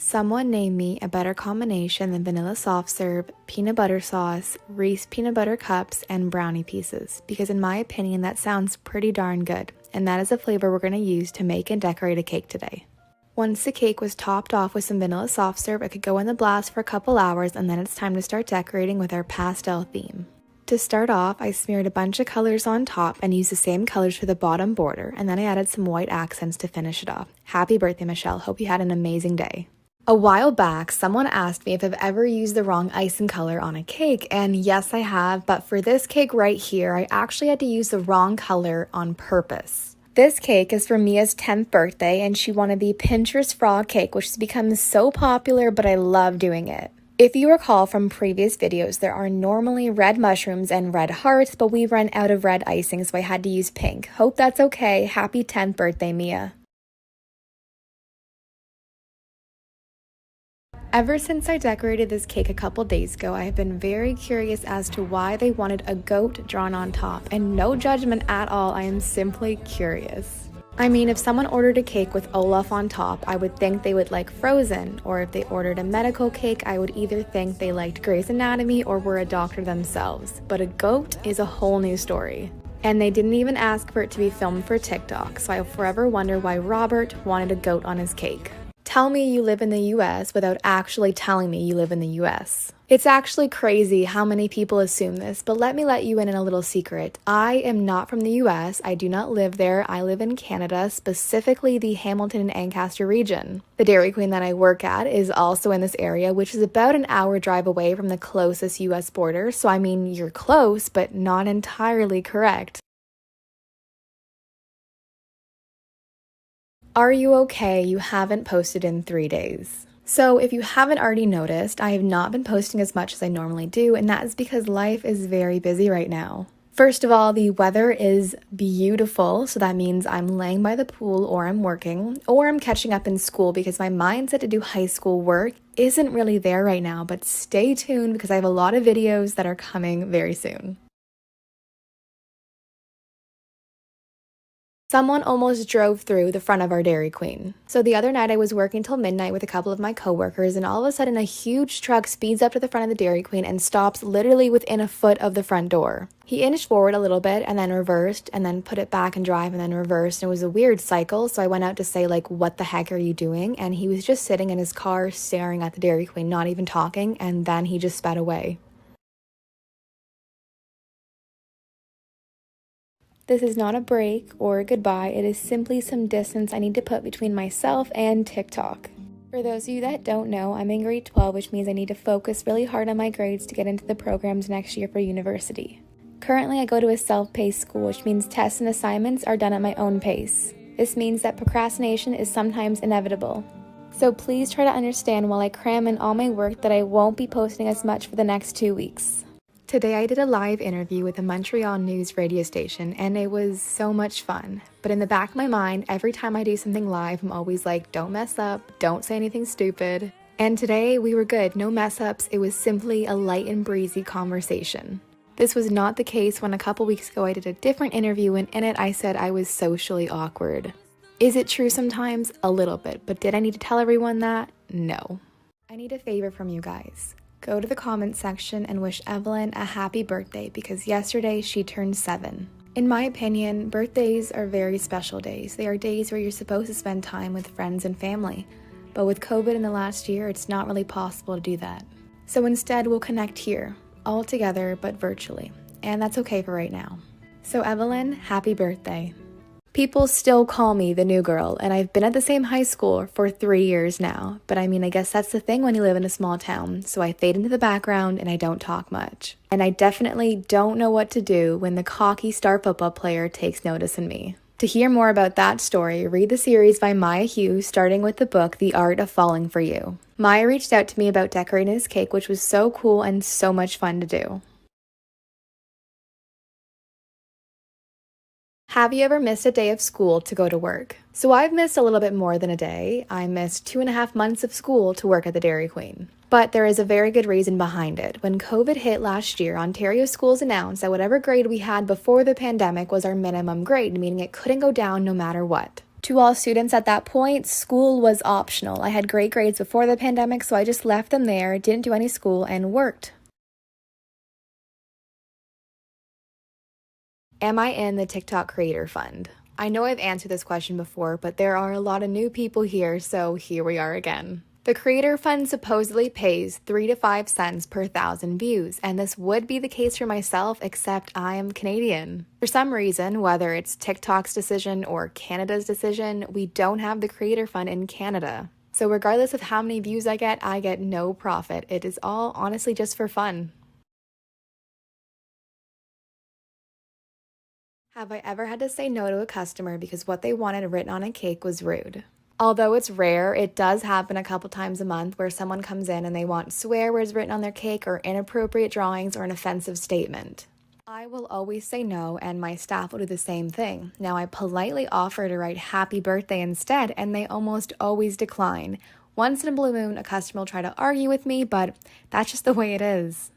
Someone named me a better combination than vanilla soft serve, peanut butter sauce, Reese peanut butter cups, and brownie pieces, because in my opinion that sounds pretty darn good, and that is a flavor we're going to use to make and decorate a cake today. Once the cake was topped off with some vanilla soft serve, it could go in the blast for a couple hours, and then it's time to start decorating with our pastel theme. To start off, I smeared a bunch of colors on top and used the same colors for the bottom border, and then I added some white accents to finish it off. Happy birthday, Michelle. Hope you had an amazing day. A while back, someone asked me if I've ever used the wrong icing color on a cake, and yes, I have, but for this cake right here, I actually had to use the wrong color on purpose. This cake is for Mia's 10th birthday, and she wanted the Pinterest frog cake, which has become so popular, but I love doing it. If you recall from previous videos, there are normally red mushrooms and red hearts, but we ran out of red icing, so I had to use pink. Hope that's okay. Happy 10th birthday, Mia. Ever since I decorated this cake a couple days ago, I have been very curious as to why they wanted a goat drawn on top, and no judgment at all, I am simply curious. I mean, if someone ordered a cake with Olaf on top, I would think they would like Frozen, or if they ordered a medical cake, I would either think they liked Grey's Anatomy or were a doctor themselves. But a goat is a whole new story. And they didn't even ask for it to be filmed for TikTok, so I'll forever wonder why Robert wanted a goat on his cake. Tell me you live in the US without actually telling me you live in the US. It's actually crazy how many people assume this, but let me let you in a little secret. I am not from the US. I do not live there. I live in Canada, specifically the Hamilton and Ancaster region. The Dairy Queen that I work at is also in this area, which is about an hour drive away from the closest US border. So I mean, you're close, but not entirely correct. Are you okay? You haven't posted in 3 days. So if you haven't already noticed, I have not been posting as much as I normally do, and that is because life is very busy right now. First of all, the weather is beautiful, so that means I'm laying by the pool or I'm working, or I'm catching up in school because my mindset to do high school work isn't really there right now, but stay tuned because I have a lot of videos that are coming very soon. Someone almost drove through the front of our Dairy Queen. So the other night I was working till midnight with a couple of my coworkers, and all of a sudden a huge truck speeds up to the front of the Dairy Queen and stops literally within a foot of the front door. He inched forward a little bit and then reversed and then put it back and drive and then reversed, and it was a weird cycle, so I went out to say like, what the heck are you doing? And he was just sitting in his car staring at the Dairy Queen, not even talking, and then he just sped away. This is not a break or a goodbye, it is simply some distance I need to put between myself and TikTok. For those of you that don't know, I'm in grade 12, which means I need to focus really hard on my grades to get into the programs next year for university. Currently, I go to a self-paced school, which means tests and assignments are done at my own pace. This means that procrastination is sometimes inevitable. So please try to understand while I cram in all my work that I won't be posting as much for the next 2 weeks. Today I did a live interview with a Montreal news radio station, and it was so much fun. But in the back of my mind, every time I do something live, I'm always like, don't mess up, don't say anything stupid. And today we were good, no mess ups, it was simply a light and breezy conversation. This was not the case when a couple weeks ago I did a different interview, and in it I said I was socially awkward. Is it true sometimes? A little bit, but did I need to tell everyone that? No. I need a favor from you guys. Go to the comments section and wish Evelyn a happy birthday because yesterday she turned 7. In my opinion, birthdays are very special days. They are days where you're supposed to spend time with friends and family. But with COVID in the last year, it's not really possible to do that. So instead, we'll connect here, all together but virtually. And that's okay for right now. So Evelyn, happy birthday. People still call me the new girl, and I've been at the same high school for 3 years now. But I mean, I guess that's the thing when you live in a small town, so I fade into the background and I don't talk much. And I definitely don't know what to do when the cocky star football player takes notice in me. To hear more about that story, read the series by Maya Hughes, starting with the book The Art of Falling for You. Maya reached out to me about decorating his cake, which was so cool and so much fun to do. Have you ever missed a day of school to go to work? So I've missed a little bit more than a day. I missed 2.5 months of school to work at the Dairy Queen. But there is a very good reason behind it. When COVID hit last year, Ontario schools announced that whatever grade we had before the pandemic was our minimum grade, meaning it couldn't go down no matter what. To all students at that point, school was optional. I had great grades before the pandemic, so I just left them there, didn't do any school, and worked. Am I in the TikTok Creator Fund? I know I've answered this question before, but there are a lot of new people here, so here we are again. The Creator Fund supposedly pays 3 to 5 cents per 1,000 views, and this would be the case for myself, except I am Canadian. For some reason, whether it's TikTok's decision or Canada's decision, we don't have the Creator Fund in Canada. So regardless of how many views I get no profit. It is all honestly just for fun. Have I ever had to say no to a customer because what they wanted written on a cake was rude? Although it's rare, it does happen a couple times a month where someone comes in and they want swear words written on their cake or inappropriate drawings or an offensive statement. I will always say no, and my staff will do the same thing. Now, I politely offer to write happy birthday instead, and they almost always decline. Once in a blue moon, a customer will try to argue with me, but that's just the way it is.